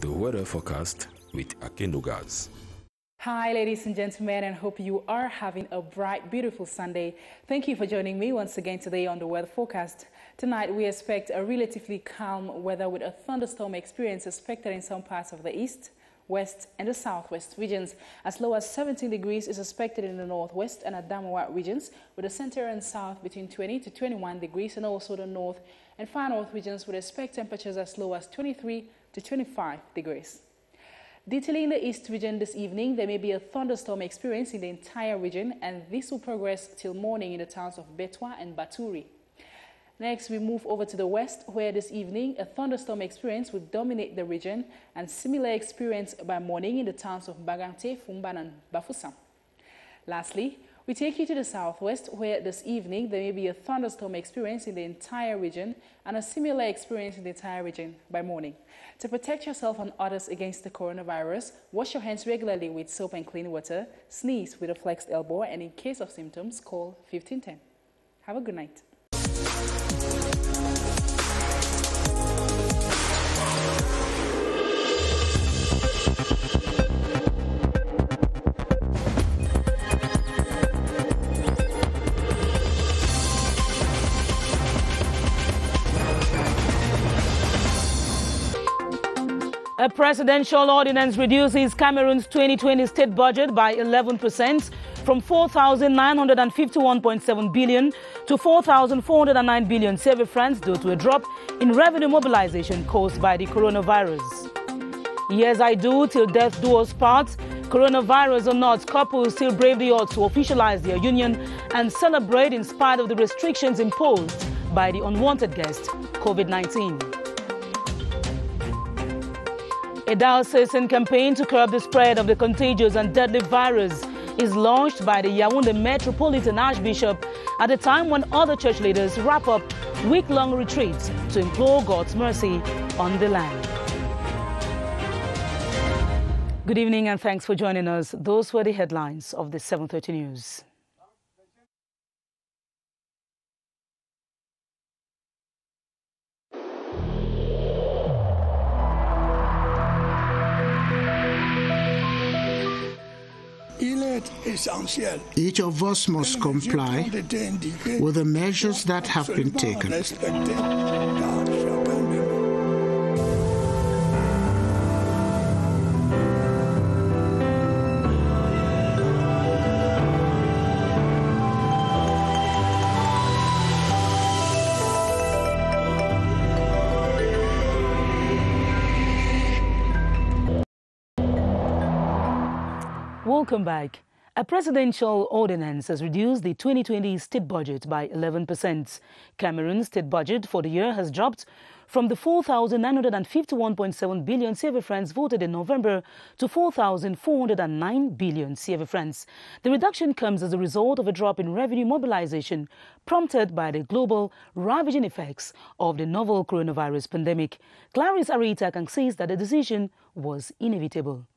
The weather forecast with Akenugas. Hi ladies and gentlemen, and hope you are having a bright, beautiful Sunday. Thank you for joining me once again today on the weather forecast. Tonight we expect a relatively calm weather with a thunderstorm experience expected in some parts of the east, west and the southwest regions. As low as 17 degrees is expected in the northwest and Adamawa regions, with the center and south between 20 to 21 degrees, and also the north and far north regions would expect temperatures as low as 23 to 25 degrees. Detailing the east region this evening, there may be a thunderstorm experience in the entire region, and this will progress till morning in the towns of Betwa and Baturi. Next, we move over to the west, where this evening a thunderstorm experience will dominate the region, and similar experience by morning in the towns of Bagante, Fumban and Bafoussam. Lastly, we take you to the southwest, where this evening there may be a thunderstorm experience in the entire region and a similar experience in the entire region by morning. To protect yourself and others against the coronavirus, wash your hands regularly with soap and clean water, sneeze with a flexed elbow, and in case of symptoms, call 1510. Have a good night. A presidential ordinance reduces Cameroon's 2020 state budget by 11% from 4,951.7 billion to 4,409 billion CFA francs due to a drop in revenue mobilization caused by the coronavirus. Yes, I do, till death do us part. Coronavirus or not, couples still brave the odds to officialize their union and celebrate in spite of the restrictions imposed by the unwanted guest, COVID-19. A diocesan campaign to curb the spread of the contagious and deadly virus is launched by the Yaoundé Metropolitan Archbishop at a time when other church leaders wrap up week-long retreats to implore God's mercy on the land. Good evening and thanks for joining us. Those were the headlines of the 7:30 News. Each of us must comply with the measures that have been taken. Welcome back. A presidential ordinance has reduced the 2020 state budget by 11%. Cameroon's state budget for the year has dropped from the 4,951.7 billion CFA francs voted in November to 4,409 billion CFA francs. The reduction comes as a result of a drop in revenue mobilization prompted by the global ravaging effects of the novel coronavirus pandemic. Clarice Arita says that the decision was inevitable.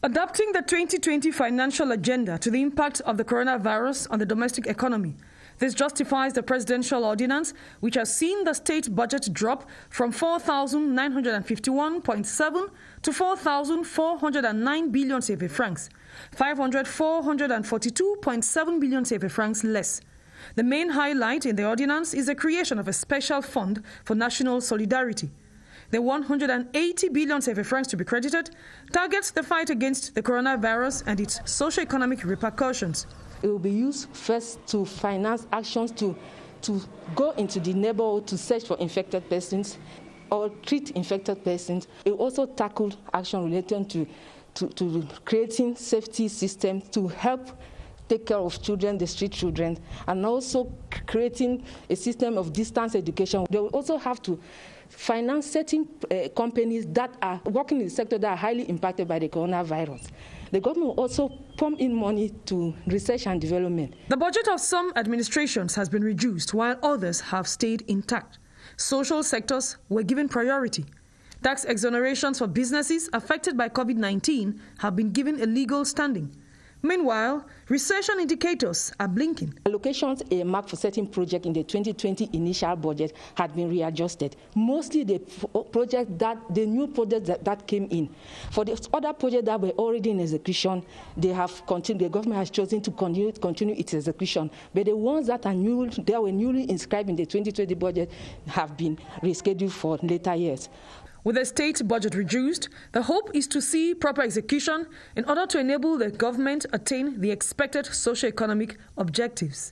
Adapting the 2020 financial agenda to the impact of the coronavirus on the domestic economy. This justifies the presidential ordinance, which has seen the state budget drop from 4,951.7 to 4,409 billion CFA francs, 442.7 billion CFA francs less. The main highlight in the ordinance is the creation of a special fund for national solidarity. The 180 billion CFA francs to be credited targets the fight against the coronavirus and its socio-economic repercussions. It will be used first to finance actions to go into the neighborhood to search for infected persons or treat infected persons. It will also tackle action related to creating safety systems to help take care of children, the street children, and also creating a system of distance education. They will also have to finance certain companies that are working in the sector that are highly impacted by the coronavirus. The government will also pump in money to research and development. The budget of some administrations has been reduced, while others have stayed intact. Social sectors were given priority. Tax exonerations for businesses affected by COVID-19 have been given a legal standing. Meanwhile, recession indicators are blinking. Allocations earmarked for certain projects in the 2020 initial budget had been readjusted. Mostly the new projects that came in. For the other projects that were already in execution, they have continued. The government has chosen to continue its execution. But the ones that were newly inscribed in the 2020 budget have been rescheduled for later years. With the state budget reduced, the hope is to see proper execution in order to enable the government attain the expected socio-economic objectives.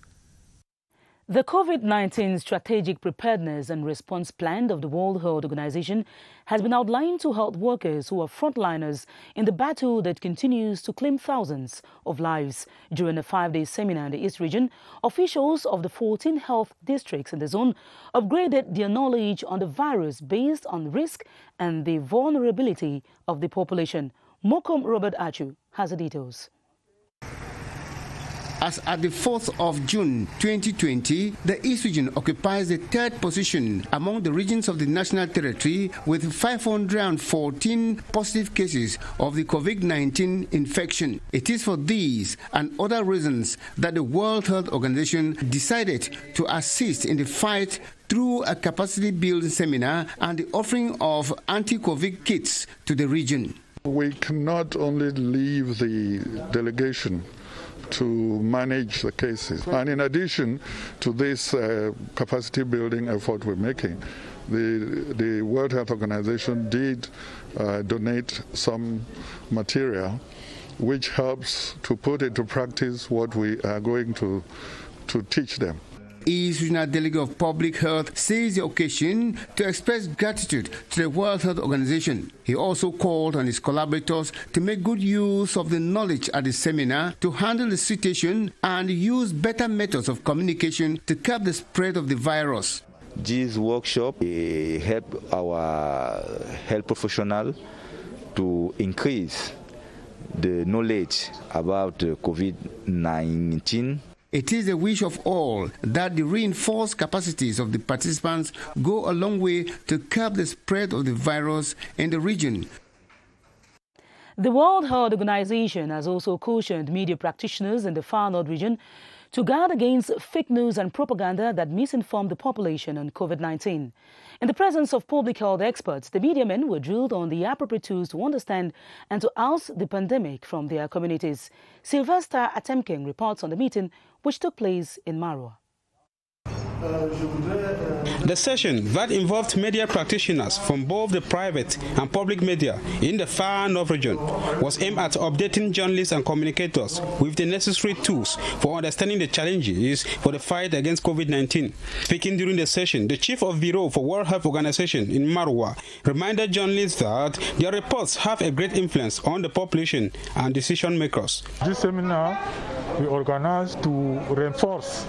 The COVID-19 Strategic Preparedness and Response Plan of the World Health Organization has been outlined to health workers who are frontliners in the battle that continues to claim thousands of lives. During a 5-day seminar in the East region, officials of the 14 health districts in the zone upgraded their knowledge on the virus based on risk and the vulnerability of the population. Mokom Robert Achu has the details. As at the 4th of June 2020, the East region occupies the 3rd position among the regions of the National Territory with 514 positive cases of the COVID-19 infection. It is for these and other reasons that the World Health Organization decided to assist in the fight through a capacity building seminar and the offering of anti-COVID kits to the region. We cannot only leave the delegation to manage the cases. And in addition to this capacity building effort we're making, the World Health Organization did donate some material which helps to put into practice what we are going to teach them. East Regional Delegate of Public Health seized the occasion to express gratitude to the World Health Organization. He also called on his collaborators to make good use of the knowledge at the seminar to handle the situation and use better methods of communication to curb the spread of the virus. This workshop help our health professionals to increase the knowledge about COVID-19. It is the wish of all that the reinforced capacities of the participants go a long way to curb the spread of the virus in the region. The World Health Organization has also cautioned media practitioners in the Far North region to guard against fake news and propaganda that misinform the population on COVID-19. In the presence of public health experts, the media men were drilled on the appropriate tools to understand and to oust the pandemic from their communities. Sylvester Atemking reports on the meeting which took place in Marwa. The session that involved media practitioners from both the private and public media in the Far North region was aimed at updating journalists and communicators with the necessary tools for understanding the challenges for the fight against COVID-19. Speaking during the session, the chief of Vidéo for World Health Organization in Marwa reminded journalists that their reports have a great influence on the population and decision makers. This seminar we organized to reinforce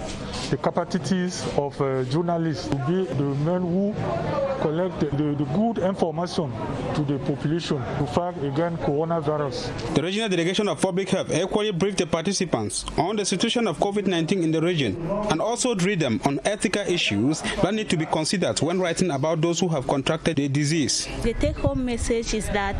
the capacities of journalists to be the men who collect the good information to the population to fight against coronavirus. The regional delegation of public health equally briefed the participants on the situation of COVID-19 in the region and also drilled them on ethical issues that need to be considered when writing about those who have contracted the disease. The take-home message is that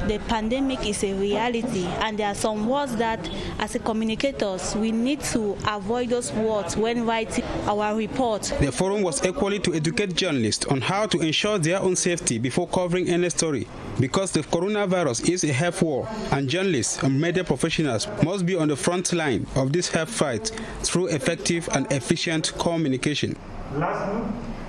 the pandemic is a reality, and there are some words that, as communicators, we need to avoid those words when writing our report. The forum was equally to educate journalists on how to ensure their own safety before covering any story, because the coronavirus is a health war, and journalists and media professionals must be on the front line of this health fight through effective and efficient communication.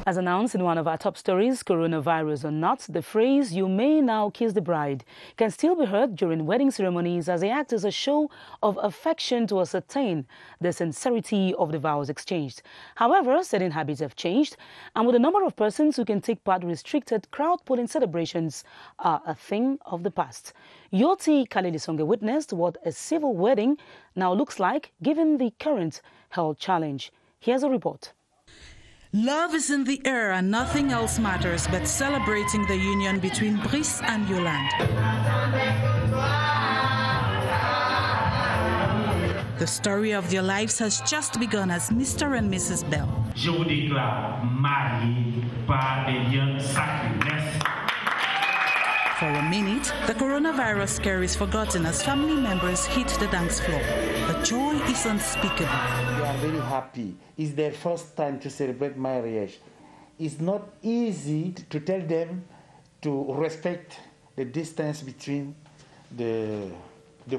As announced in one of our top stories, coronavirus or not, the phrase "you may now kiss the bride" can still be heard during wedding ceremonies as they act as a show of affection to ascertain the sincerity of the vows exchanged. However, certain habits have changed, and with the number of persons who can take part, restricted crowd-pulling celebrations are a thing of the past. Yoti Kalelisonge witnessed what a civil wedding now looks like given the current health challenge. Here's a report. Love is in the air and nothing else matters but celebrating the union between Brice and Yolande. The story of their lives has just begun as Mr. and Mrs. Bell. Je vous déclare mariés par des liens sacrés. For a minute, the coronavirus scare is forgotten as family members hit the dance floor. The joy is unspeakable. They are very happy. It's their first time to celebrate marriage. It's not easy to tell them to respect the distance between the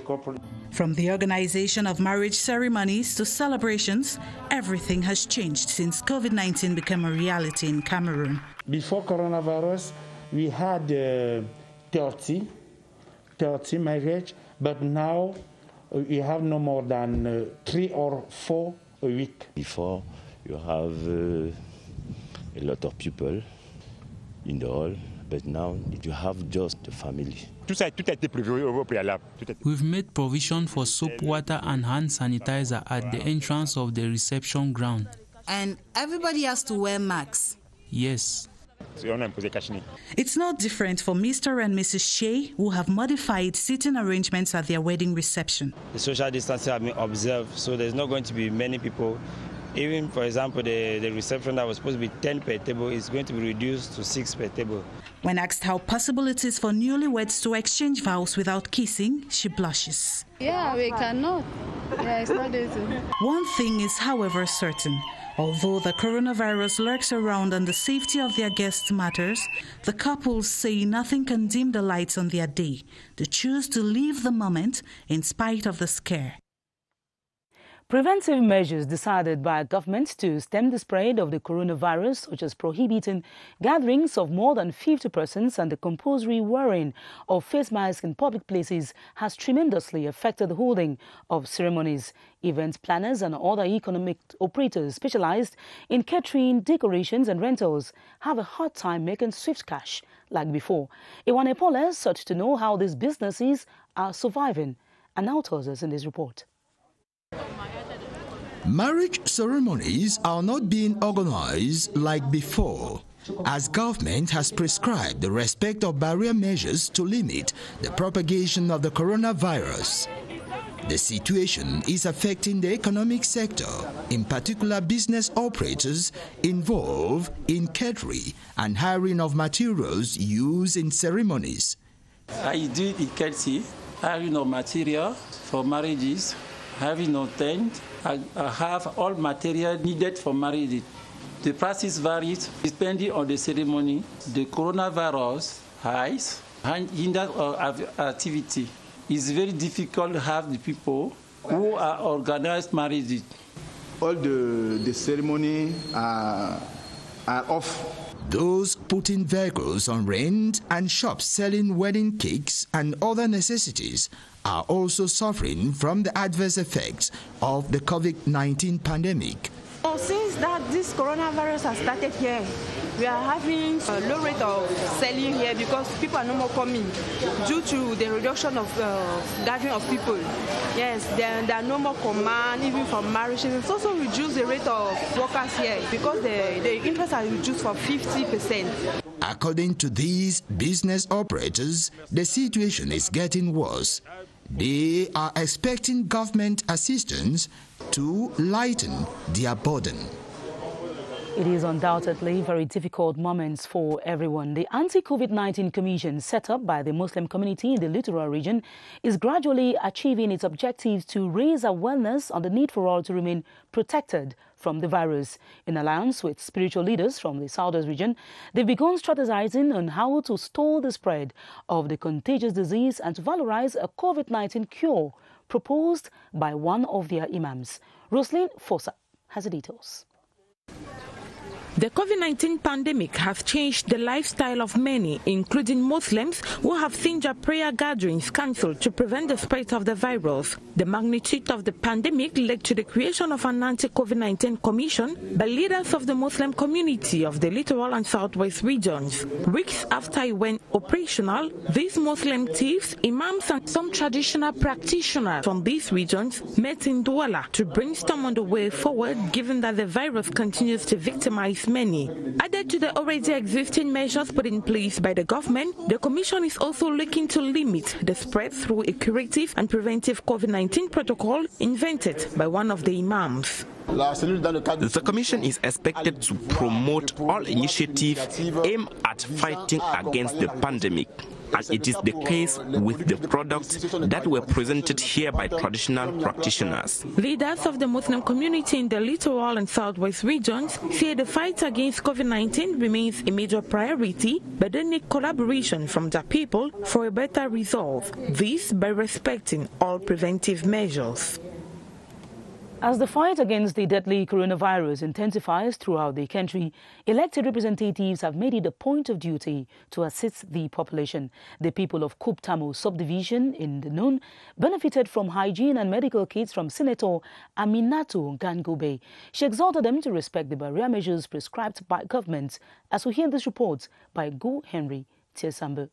couple. From the organization of marriage ceremonies to celebrations, everything has changed since COVID-19 became a reality in Cameroon. Before coronavirus, we had 30 marriage, but now we have no more than 3 or 4 a week. Before, you have a lot of people in the hall, but now you have just the family. We've made provision for soap, water and hand sanitizer at the entrance of the reception ground. And everybody has to wear masks? Yes. It's not different for Mr. and Mrs. Shea, who have modified seating arrangements at their wedding reception. The social distancing has been observed, so there's not going to be many people. Even, for example, the reception that was supposed to be 10 per table is going to be reduced to 6 per table. When asked how possible it is for newlyweds to exchange vows without kissing, she blushes. Yeah, we cannot. Yeah, it's not easy. One thing is, however, certain. Although the coronavirus lurks around and the safety of their guests matters, the couples say nothing can dim the lights on their day. They choose to live the moment in spite of the scare. Preventive measures decided by government to stem the spread of the coronavirus, such as prohibiting gatherings of more than 50 persons and the compulsory wearing of face masks in public places, has tremendously affected the holding of ceremonies. Event planners and other economic operators specialized in catering, decorations and rentals have a hard time making swift cash like before. Iwane Pole sought to know how these businesses are surviving and now tells us in this report. Marriage ceremonies are not being organized like before, as government has prescribed the respect of barrier measures to limit the propagation of the coronavirus. The situation is affecting the economic sector, in particular business operators involved in catering and hiring of materials used in ceremonies. I do the catering, hiring of material for marriages, having no tent. I have all material needed for marriage. The prices vary depending on the ceremony. The coronavirus hinders our activity. It's very difficult to have the people who are organized marriages. All the ceremony are off. Those putting vehicles on rent and shops selling wedding cakes and other necessities are also suffering from the adverse effects of the COVID-19 pandemic. Since that this coronavirus has started here, we are having a low rate of selling here because people are no more coming due to the reduction of gathering of people. Yes, there are no more command even for marriages. It's also reduced the rate of workers here because the interest are reduced for 50%. According to these business operators, the situation is getting worse. They are expecting government assistance to lighten their burden. It is undoubtedly very difficult moments for everyone. The Anti-COVID-19 Commission set up by the Muslim community in the littoral region is gradually achieving its objectives to raise awareness on the need for all to remain protected from the virus. In alliance with spiritual leaders from the Southwest region, they've begun strategizing on how to stall the spread of the contagious disease and to valorize a COVID-19 cure proposed by one of their imams. Roslyn Fossa has the details. The COVID-19 pandemic has changed the lifestyle of many, including Muslims, who have seen their prayer gatherings cancelled to prevent the spread of the virus. The magnitude of the pandemic led to the creation of an anti-COVID-19 commission by leaders of the Muslim community of the littoral and southwest regions. Weeks after it went operational, these Muslim chiefs, imams and some traditional practitioners from these regions met in Douala to brainstorm on the way forward, given that the virus continues to victimize many. Added to the already existing measures put in place by the government, the Commission is also looking to limit the spread through a curative and preventive COVID-19 protocol invented by one of the imams. The Commission is expected to promote all initiatives aimed at fighting against the pandemic, and it is the case with the products that were presented here by traditional practitioners. Leaders of the Muslim community in the littoral and southwest regions say the fight against COVID-19 remains a major priority, but they need collaboration from the people for a better resolve, this by respecting all preventive measures. As the fight against the deadly coronavirus intensifies throughout the country, elected representatives have made it a point of duty to assist the population. The people of Kuptamo subdivision in the Nun benefited from hygiene and medical kits from Senator Aminatou Gangobe. She exhorted them to respect the barrier measures prescribed by government, as we hear this report by Go Henry Tiesambe.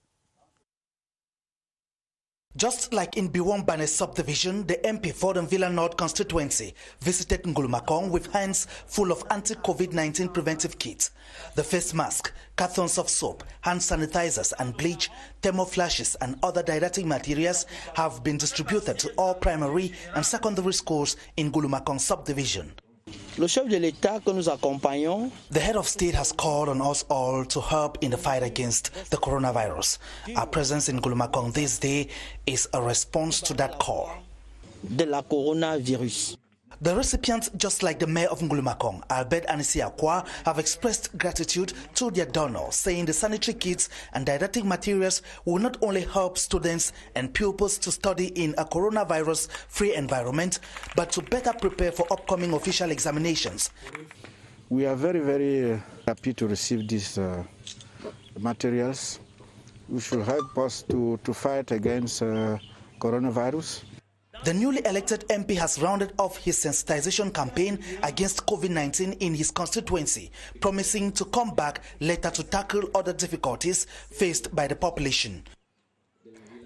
Just like in Biwombane subdivision, the MP for the Villa North constituency visited Ngulumakong with hands full of anti-COVID-19 preventive kits. The face mask, cartons of soap, hand sanitizers and bleach, thermoflashes and other didactic materials have been distributed to all primary and secondary schools in Ngulumakong subdivision. The head of state has called on us all to help in the fight against the coronavirus. Our presence in Ngulumakong this day is a response to that call. The recipients, just like the mayor of Ngulumakong, Albert Anisi Akwa, have expressed gratitude to their donor, saying the sanitary kits and didactic materials will not only help students and pupils to study in a coronavirus-free environment, but to better prepare for upcoming official examinations. We are very, very happy to receive these materials, which will help us to fight against coronavirus. The newly elected MP has rounded off his sensitization campaign against COVID-19 in his constituency, promising to come back later to tackle other difficulties faced by the population.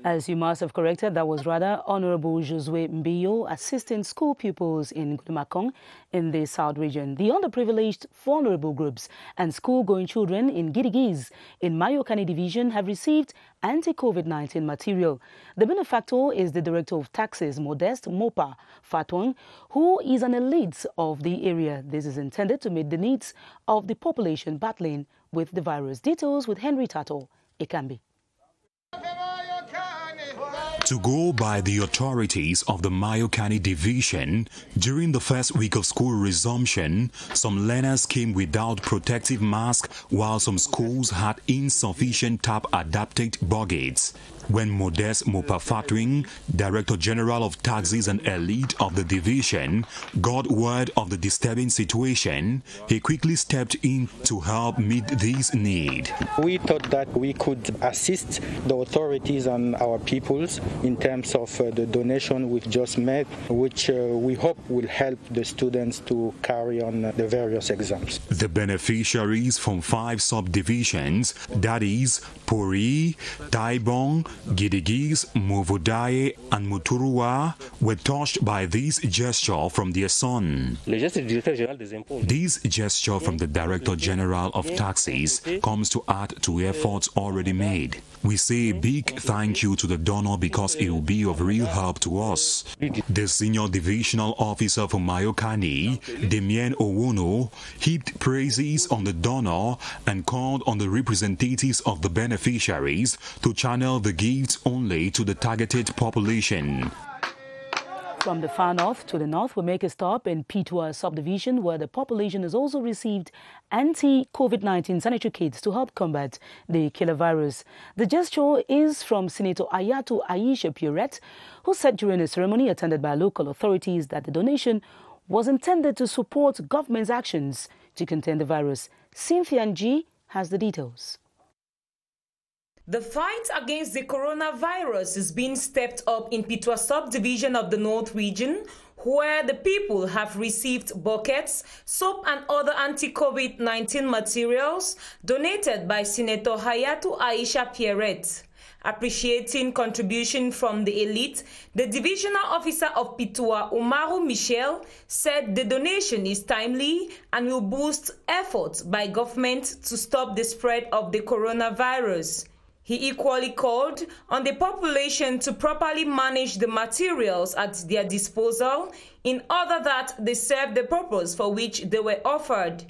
As you must have corrected, that was rather Honorable Josue Mbiyo assisting school pupils in Ngulumakong in the South region. The underprivileged, vulnerable groups and school-going children in Gidigis in Mayokani division have received anti-COVID-19 material. The benefactor is the Director of Taxes, Modeste Mopa Fatwang, who is an elite of the area. This is intended to meet the needs of the population battling with the virus. Details with Henry Tato Ekambi. To go by the authorities of the Mayokani division, during the first week of school resumption, some learners came without protective masks, while some schools had insufficient tap-adapted buckets. When Modeste Mopafatwing, Director General of Taxes and Elite of the division, got word of the disturbing situation, he quickly stepped in to help meet this need. We thought that we could assist the authorities and our peoples in terms of the donation we've just made, which we hope will help the students to carry on the various exams. The beneficiaries from 5 subdivisions, that is Pori, Taibong, Gidigis, Movodaye and Muturua, were touched by this gesture from their son. This gesture from the Director General of Taxes comes to add to efforts already made. We say a big thank you to the donor because it will be of real help to us. The Senior Divisional Officer for Mayokani, Damien Owono, heaped praises on the donor and called on the representatives of the beneficiaries to channel the gifts only to the targeted population. From the far north to the north, we make a stop in Pitua subdivision, where the population has also received anti-COVID-19 sanitary kits to help combat the killer virus. The gesture is from Senator Ayatou Aisha Pierrette, who said during a ceremony attended by local authorities that the donation was intended to support government's actions to contain the virus. Cynthia G has the details. The fight against the coronavirus is being stepped up in Pitua subdivision of the North region, where the people have received buckets, soap and other anti-COVID-19 materials donated by Senator Ayatou Aisha Pierrette. Appreciating contribution from the elite, the divisional officer of Pitua, Umaru Michel, said the donation is timely and will boost efforts by government to stop the spread of the coronavirus. He equally called on the population to properly manage the materials at their disposal in order that they serve the purpose for which they were offered.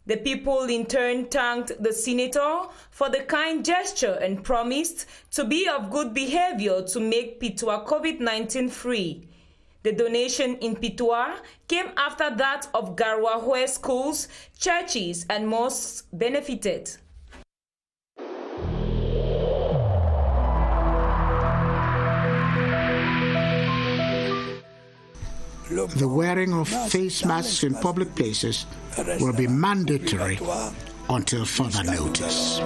The people in turn thanked the senator for the kind gesture and promised to be of good behavior to make Pitua COVID-19 free. The donation in Pitua came after that of Garwa where schools, churches and mosques benefited. The wearing of face masks in public places will be mandatory until further notice.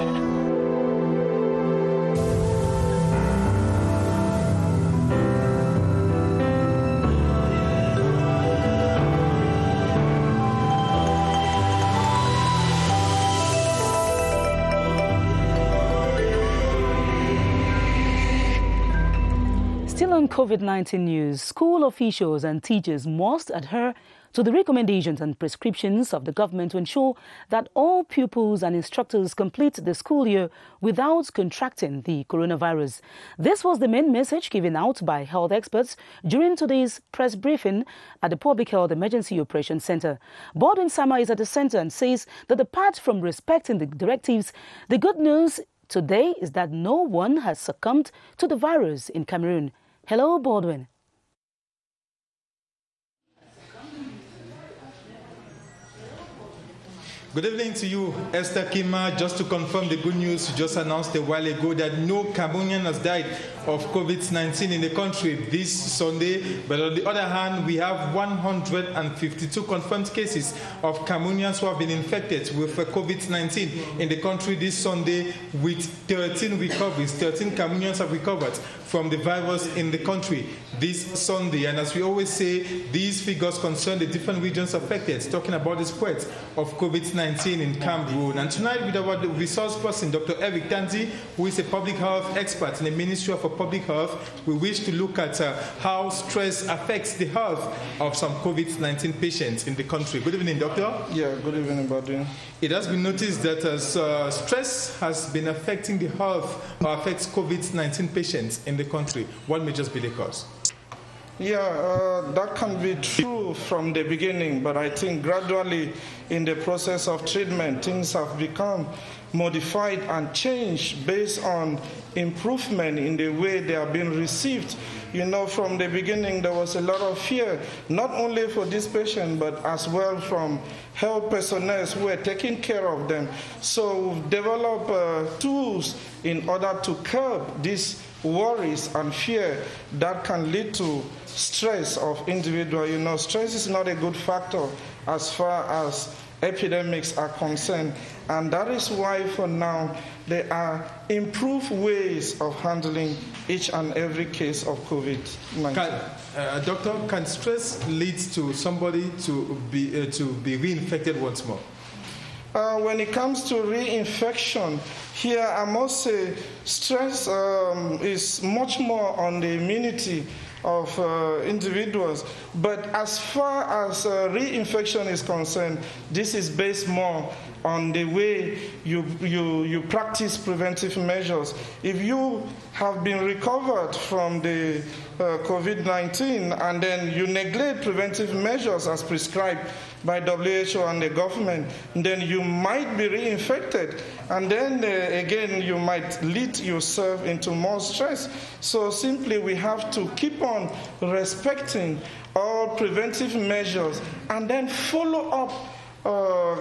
Still on COVID-19 news, school officials and teachers must adhere to the recommendations and prescriptions of the government to ensure that all pupils and instructors complete the school year without contracting the coronavirus. This was the main message given out by health experts during today's press briefing at the Public Health Emergency Operations Center. Baldwin Sama is at the center and says that apart from respecting the directives, the good news today is that no one has succumbed to the virus in Cameroon. Hello, Baldwin. Good evening to you, Esther Kima. Just to confirm the good news you just announced a while ago that no Cameroonian has died of COVID-19 in the country this Sunday. But on the other hand, we have 152 confirmed cases of Cameroonians who have been infected with COVID-19 in the country this Sunday, with 13 recoveries. 13 Cameroonians have recovered from the virus in the country this Sunday. And as we always say, these figures concern the different regions affected, talking about the spread of COVID-19 in Cameroon. And tonight, with our resource person, Dr. Eric Tanzi, who is a public health expert in the Ministry of Public Health, we wish to look at how stress affects the health of some COVID-19 patients in the country. Good evening, Doctor. Yeah, good evening, Baldwin. It has been noticed that stress has been affecting the health or affects COVID-19 patients in the country. What may just be the cause? Yeah, that can be true from the beginning, but I think gradually in the process of treatment, things have become modified and changed based on improvement in the way they are being received. You know, from the beginning, there was a lot of fear, not only for this patient, but as well from health personnel who were taking care of them. So we've developed tools in order to curb these worries and fear that can lead to stress of individuals. You know, stress is not a good factor as far as epidemics are concerned, and that is why for now there are improved ways of handling each and every case of COVID-19. Doctor, can stress lead to somebody to be reinfected once more? When it comes to reinfection, here I must say stress is much more on the immunity of individuals. But as far as reinfection is concerned, this is based more on the way you practice preventive measures. If you have been recovered from the COVID-19 and then you neglect preventive measures as prescribed by WHO and the government, then you might be reinfected, and then again you might lead yourself into more stress. So simply we have to keep on respecting all preventive measures and then follow up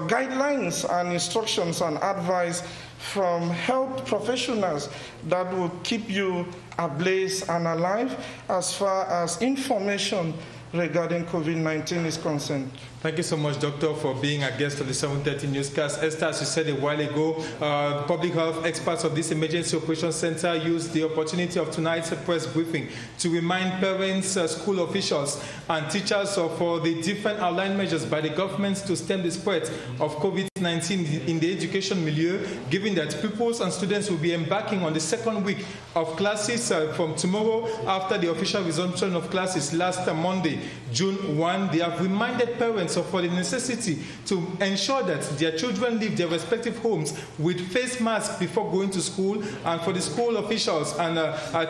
guidelines and instructions and advice from health professionals that will keep you ablaze and alive as far as information regarding COVID-19 is concerned. Thank you so much, Doctor, for being a guest of the 7:30 newscast. Esther, as you said a while ago, public health experts of this Emergency Operations Center used the opportunity of tonight's press briefing to remind parents, school officials, and teachers of the different outlined measures by the government to stem the spread of COVID-19 COVID-19 in the education milieu, given that pupils and students will be embarking on the second week of classes from tomorrow after the official resumption of classes last Monday, June 1. They have reminded parents of the necessity to ensure that their children leave their respective homes with face masks before going to school, and for the school officials and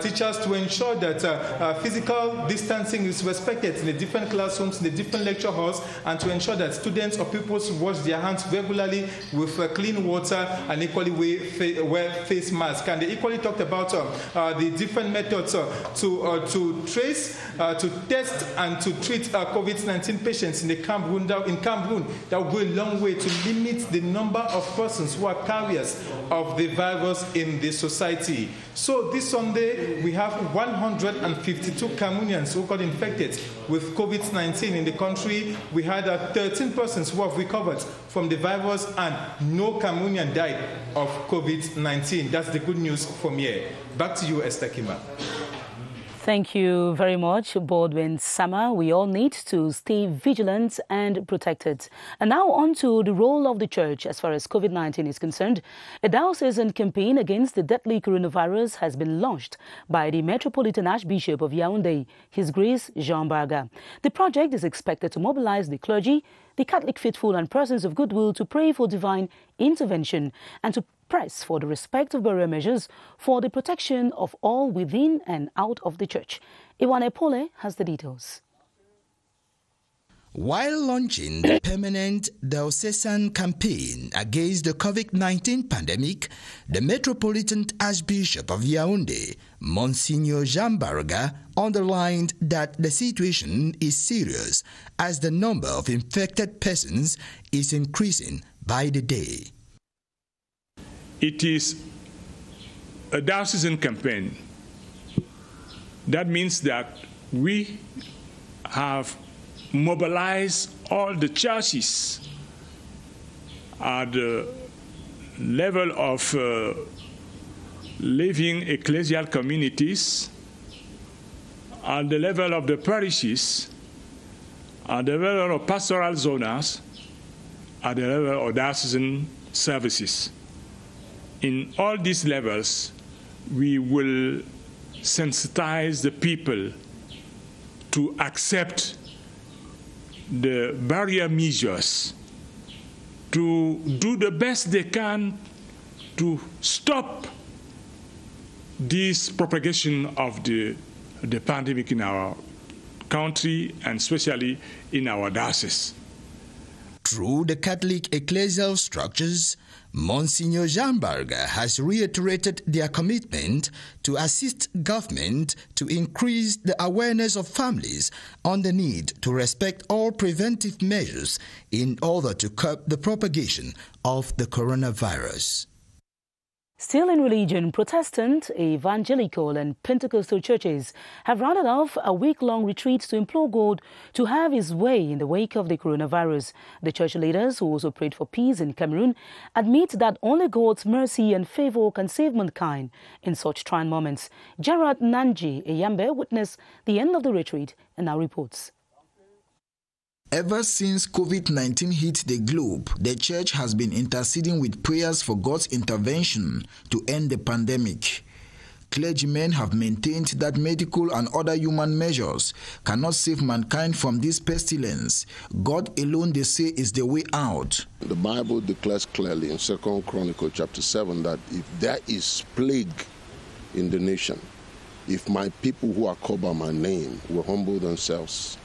teachers to ensure that physical distancing is respected in the different classrooms, in the different lecture halls, and to ensure that students or pupils wash their hands regularly with clean water and equally wear face masks. And they equally talked about the different methods to trace, to test, and to treat COVID-19 patients in the Cameroon. That will go a long way to limit the number of persons who are carriers of the virus in the society. So this Sunday, we have 152 Cameroonians who got infected with COVID-19 in the country. We had 13 persons who have recovered from the virus, and no Cameroonian died of COVID-19. That's the good news from here. Back to you, Esther Kima. Thank you very much, Baldwin Sama. We all need to stay vigilant and protected. And now on to the role of the church as far as COVID-19 is concerned. A diocesan campaign against the deadly coronavirus has been launched by the Metropolitan Archbishop of Yaoundé, His Grace Jean Barga. The project is expected to mobilize the clergy, the Catholic faithful and persons of goodwill to pray for divine intervention and to press for the respect of barrier measures for the protection of all within and out of the church. Iwane Pole has the details. While launching the permanent diocesan campaign against the COVID-19 pandemic, the Metropolitan Archbishop of Yaoundé, Monsignor Jean Barga, underlined that the situation is serious as the number of infected persons is increasing by the day. It is a diocesan campaign. That means that we have mobilized all the churches at the level of living ecclesial communities, at the level of the parishes, at the level of pastoral zonas, at the level of diocesan services. In all these levels, we will sensitize the people to accept the barrier measures, to do the best they can to stop this propagation of the pandemic in our country and especially in our diocese. Through the Catholic ecclesial structures, Monsignor Jean Barga has reiterated their commitment to assist government to increase the awareness of families on the need to respect all preventive measures in order to curb the propagation of the coronavirus. Still in religion, Protestant, evangelical and Pentecostal churches have rounded off a week-long retreat to implore God to have his way in the wake of the coronavirus. The church leaders, who also prayed for peace in Cameroon, admit that only God's mercy and favor can save mankind in such trying moments. Gerard Nanji Eyambe witnessed the end of the retreat and now reports. Ever since COVID-19 hit the globe, the church has been interceding with prayers for God's intervention to end the pandemic. Clergymen have maintained that medical and other human measures cannot save mankind from this pestilence. God alone, they say, is the way out. The Bible declares clearly in 2 Chronicles chapter 7 that if there is plague in the nation, if my people who are called by my name will humble themselves,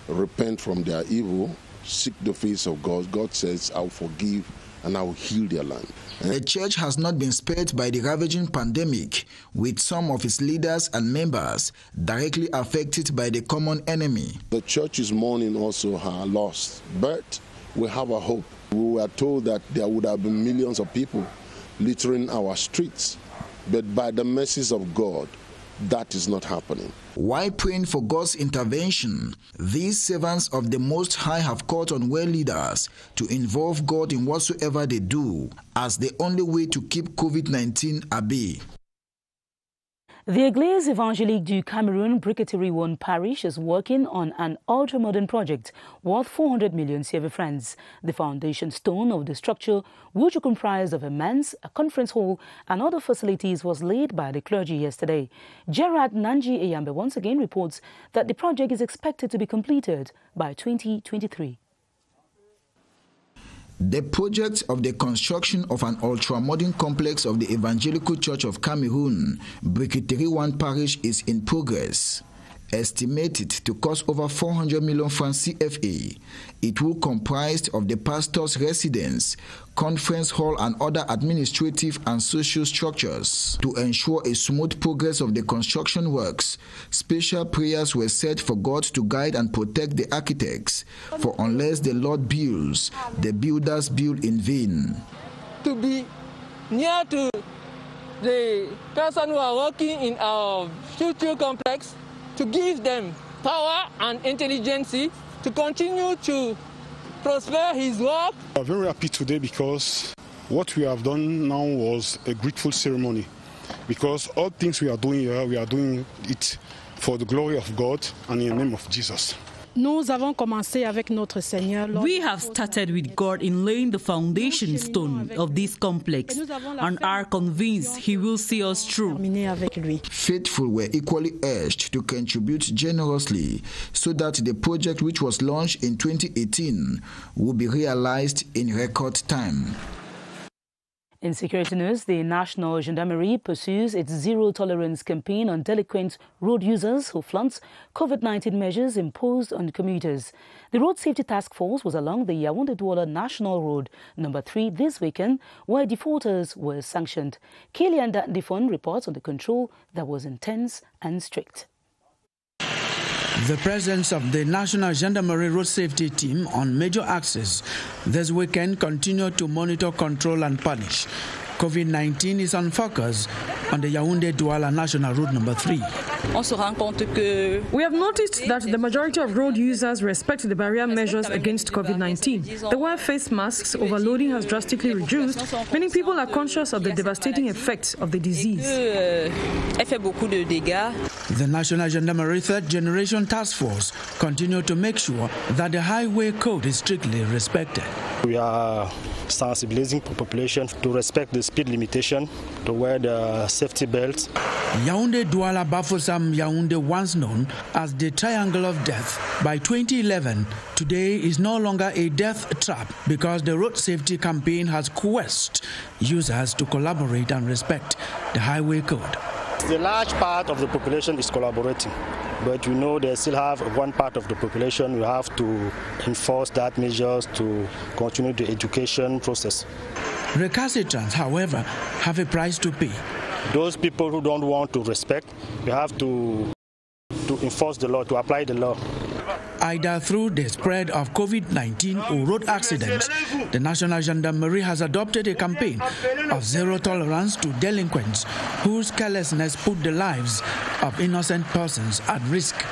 repent from their evil, seek the face of God, God says, I'll forgive and I'll heal their land. The church has not been spared by the ravaging pandemic, with some of its leaders and members directly affected by the common enemy. The church is mourning also her loss, but we have a hope. We were told that there would have been millions of people littering our streets, but by the mercies of God, that is not happening. While praying for God's intervention, these servants of the Most High have called on well leaders to involve God in whatsoever they do as the only way to keep COVID-19 at bay. The Église Évangélique du Cameroun Briqueterie 1 parish is working on an ultra-modern project worth 400 million CFA francs. The foundation stone of the structure, which comprised of a manse, a conference hall and other facilities, was laid by the clergy yesterday. Gerard Nanji Eyambe once again reports that the project is expected to be completed by 2023. The project of the construction of an ultra-modern complex of the Evangelical Church of Cameroun, Briqueterie 1 Parish, is in progress. Estimated to cost over 400 million francs CFA, it will comprise of the pastor's residence, conference hall and other administrative and social structures. To ensure a smooth progress of the construction works, special prayers were said for God to guide and protect the architects, for unless the Lord builds, the builders build in vain. To be near to the person who are working in our future complex, to give them power and intelligence to continue to prosper his work. I'm very happy today because what we have done now was a grateful ceremony, because all things we are doing here, we are doing it for the glory of God and in the name of Jesus. We have started with God in laying the foundation stone of this complex and are convinced He will see us through. Faithful were equally urged to contribute generously so that the project, which was launched in 2018, will be realized in record time. In security news, the National Gendarmerie pursues its zero-tolerance campaign on delinquent road users who flaunt COVID-19 measures imposed on commuters. The Road Safety Task Force was along the Yaoundé-Douala National Road No. 3 this weekend, where defaulters were sanctioned. Kilian Difon reports on the control that was intense and strict. The presence of the National Gendarmerie Road Safety Team on major axes this weekend continued to monitor, control and punish. COVID-19 is on focus on the Yaoundé-Douala National Road No. 3. We have noticed that the majority of road users respect the barrier measures against COVID-19. They wear face masks, overloading has drastically reduced, meaning people are conscious of the devastating effects of the disease. The National Gendarmerie Third Generation Task Force continue to make sure that the highway code is strictly respected. We are sensibilizing the population to respect the speed limitation, to wear the safety belts. Yaoundé-Douala Bafoussam Yaoundé, once known as the Triangle of Death, by 2011, today is no longer a death trap because the road safety campaign has coerced users to collaborate and respect the highway code. The large part of the population is collaborating, but we know they still have one part of the population. We have to enforce that measures to continue the education process. Recalcitrants, however, have a price to pay. Those people who don't want to respect, we have to enforce the law, to apply the law. Either through the spread of COVID-19 or road accidents, the National Gendarmerie has adopted a campaign of zero tolerance to delinquents whose carelessness put the lives of innocent persons at risk.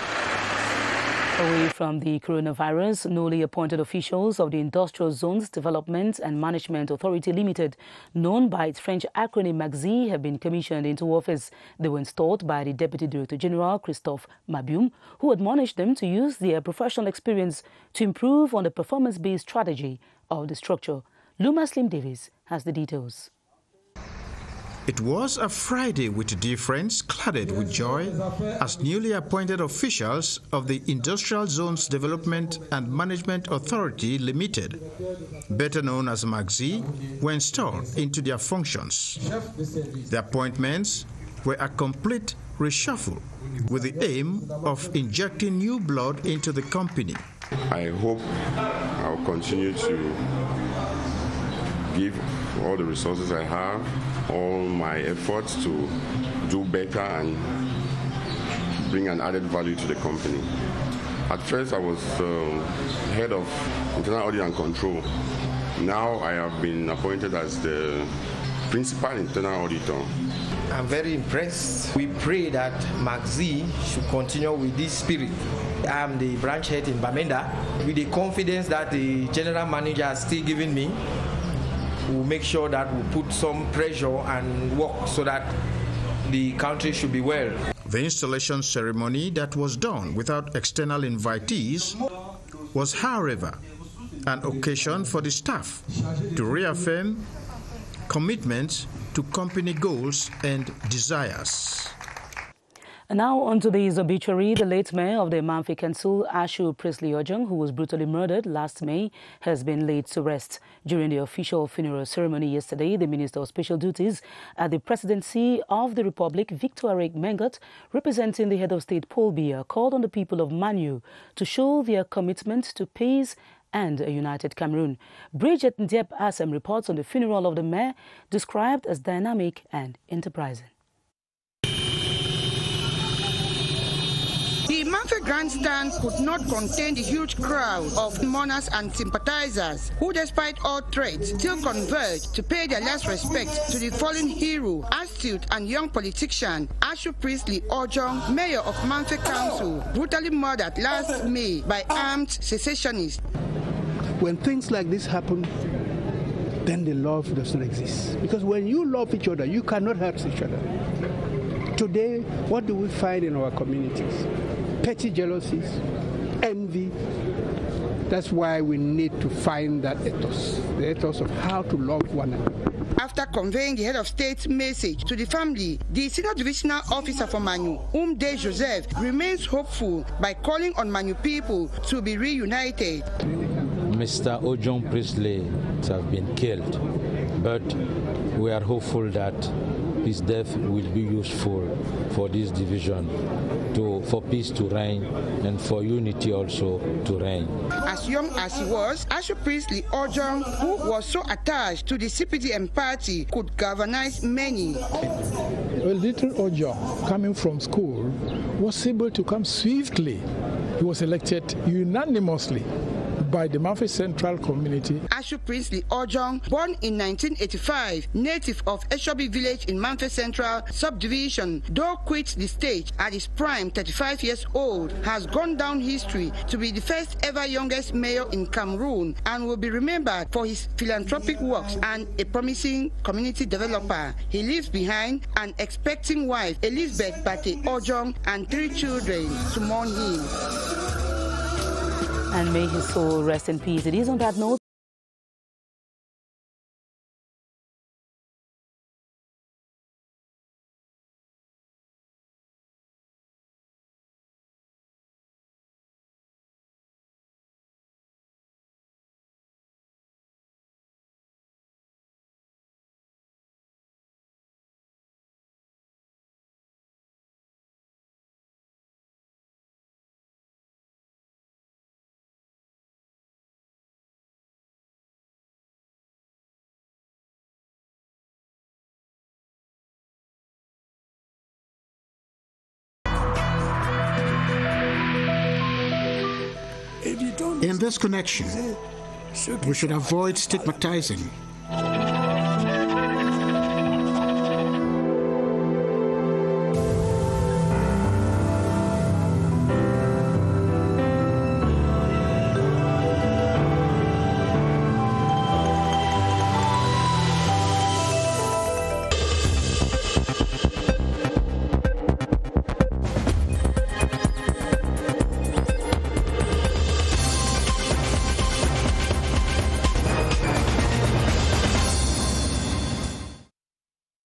Away from the coronavirus, newly appointed officials of the Industrial Zones Development and Management Authority Limited, known by its French acronym MAGZI, have been commissioned into office. They were installed by the Deputy Director General, Christophe Mabium, who admonished them to use their professional experience to improve on the performance-based strategy of the structure. Luma Slim Davis has the details. It was a Friday with difference cladded with joy as newly appointed officials of the Industrial Zones Development and Management Authority Limited, better known as MAGZI, were installed into their functions. The appointments were a complete reshuffle with the aim of injecting new blood into the company. I hope I'll continue to give all the resources I have, all my efforts to do better and bring an added value to the company. At first I was head of internal audit and control. Now I have been appointed as the principal internal auditor. I'm very impressed. We pray that MAGZI should continue with this spirit. I'm the branch head in Bamenda. With the confidence that the general manager has still given me, we'll make sure that we put some pressure and work so that the country should be well. The installation ceremony that was done without external invitees was, however, an occasion for the staff to reaffirm commitment to company goals and desires. And now on to this obituary. The late mayor of the Manfi Council, ADJUSTEMENT Priestley Ojong, who was brutally murdered last May, has been laid to rest. During the official funeral ceremony yesterday, the Minister of Special Duties at the Presidency of the Republic, Victor Arek Mengot, representing the head of state Paul Biya, called on the people of Manu to show their commitment to peace and a united Cameroon. Bridget Ndiep Asem reports on the funeral of the mayor, described as dynamic and enterprising. The Manfi grandstand could not contain the huge crowd of mourners and sympathizers who, despite all threats, still converged to pay their last respect to the fallen hero, astute and young politician ADJUSTEMENT Priestley Ojong, mayor of Manfi Council, brutally murdered last May by armed secessionists. When things like this happen, then the love doesn't exist. Because when you love each other, you cannot hurt each other. Today, what do we find in our communities? Petty jealousies, envy. That's why we need to find that ethos, the ethos of how to love one another. After conveying the head of state's message to the family, the senior divisional officer for Manu, Umde Joseph, remains hopeful by calling on Manu people to be reunited. Mr. Ojong Priestley has been killed, but we are hopeful that his death will be useful for this division, for peace to reign and for unity also to reign. As young as he was, ADJUSTEMENT Priestley Ojong, who was so attached to the CPDM party, could galvanize many. A little Ojong, coming from school, was able to come swiftly. He was elected unanimously by the Manfi Central community. ADJUSTEMENT Priestley Ojong, born in 1985, native of Eshobi village in Manfi Central subdivision, though quit the stage at his prime 35 years old, has gone down history to be the first ever youngest mayor in Cameroon and will be remembered for his philanthropic works and a promising community developer. He leaves behind an expecting wife, Elizabeth Bate Ojong, and 3 children to mourn him. And may his soul rest in peace. It is on that note in this connection, we should avoid stigmatizing